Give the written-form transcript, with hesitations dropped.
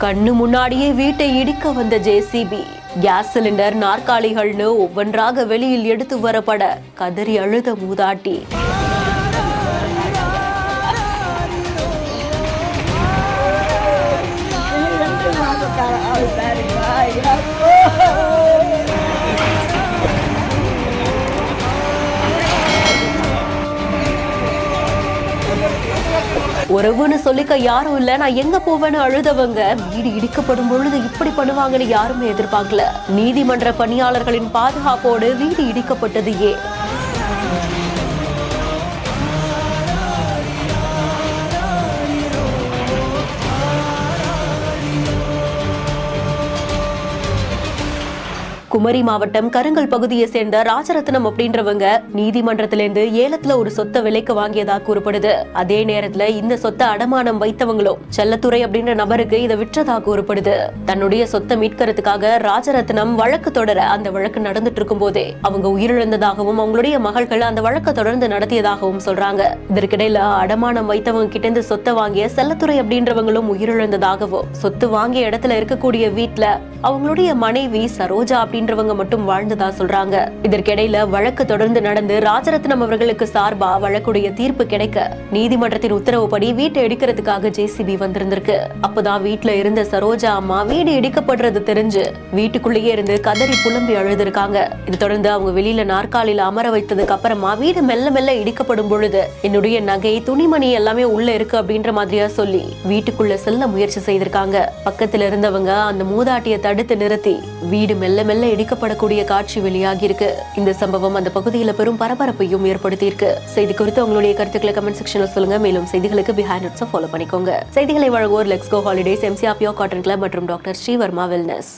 கண்ணு முன்னாடியே வீட்டை இடிக்க வந்த ஜேசிபி. கேஸ் சிலிண்டர், நாற்காலிகள்னு ஒவ்வொன்றாக வெளியில் எடுத்து வரப்பட கதறி அழுத மூதாட்டி. உறவுன்னு சொல்லிக்க யாரும் இல்ல, நான் எங்க போவேன்னு அழுதவங்க வீடு இடிக்கப்படும் பொழுது இப்படி பண்ணுவாங்கன்னு யாருமே எதிர்பார்க்கல. நீதிமன்ற பணியாளர்களின் பாதுகாப்போடு வீடு இடிக்கப்பட்டது ஏன்? குமரி மாவட்டம் கருங்கல் பகுதியை சேர்ந்த ராஜரத்னம் அப்படின்றவங்க நீதிமன்றத்திலிருந்து ஏலத்துல ஒரு சொத்தை விலைக்கு வாங்கியதா கூறப்படுது. அதே நேரத்துல இந்த சொத்தை அடமானம் வைத்தவங்களும் செல்லத்துறை அப்படின்ற நபருக்கு இதை விற்றதா கூறப்படுது. தன்னுடைய சொத்தை மீட்கிறதுக்காக ராஜரத்னம் வழக்கு தொடர அந்த வழக்கு நடந்துட்டு இருக்கும் போதே அவங்க உயிரிழந்ததாகவும் அவங்களுடைய மகள்கள் அந்த வழக்கை தொடர்ந்து நடத்தியதாகவும் சொல்றாங்க. இதற்கிடையில அடமானம் வைத்தவங்க கிட்ட இருந்து சொத்தை வாங்கிய செல்லத்துறை அப்படின்றவங்களும் உயிரிழந்ததாகவும், சொத்து வாங்கிய இடத்துல இருக்கக்கூடிய வீட்டுல அவங்களுடைய மனைவி சரோஜா அப்படின்றவங்க மட்டும் வாழ்ந்ததா சொல்றாங்க. இதற்கிடையில வழக்கு தொடர்ந்து நடந்து ராஜரத்னம் அவர்களுக்கு சார்பா வழக்குடைய தீர்ப்பு கிடைக்க நீதிமன்றத்தின் உத்தரவுப்படி வீட்டை இடிக்கிறதுக்காக ஜேசிபி வந்திருந்திருக்கு. அப்பதான் வீட்டுல இருந்த சரோஜா அம்மா வீடு இடிக்கப்படுறது தெரிஞ்சு வீட்டுக்குள்ளேயே இருந்து கதறி புலம்பி அழுதுருக்காங்க. இது தொடர்ந்து அவங்க வெளியில நாற்காலியில அமர வைத்ததுக்கு அப்புறமா வீடு மெல்ல மெல்ல இடிக்கப்படும் பொழுது என்னுடைய நகை, துணிமணி எல்லாமே உள்ள இருக்கு அப்படின்ற மாதிரியா சொல்லி வீட்டுக்குள்ள செல்ல முயற்சி செய்திருக்காங்க. பக்கத்துல இருந்தவங்க அந்த மூதாட்டிய தடுத்து நிறுத்தி வீடு மெல்ல மெல்ல இடிக்கப்படக்கூடிய காட்சி வெளியாகி இருக்கு. இந்த சம்பவம் அந்த பகுதியில் பெரும் பரபரப்பையும் ஏற்படுத்தி இருக்கு. செய்தி குறித்து உங்களுடைய கருத்துக்களை கமெண்ட் செக்ஷன்ல சொல்லுங்க. மேலும் செய்திகளுக்கு பிஹைண்ட் இட்ஸ் ஃபாலோ பண்ணிக்கோங்க. செய்திகளை வழங்குவோர் let's go holidays, MCR pure cotton club மற்றும் டாக்டர் ஸ்ரீவர்மா வெல்னஸ்.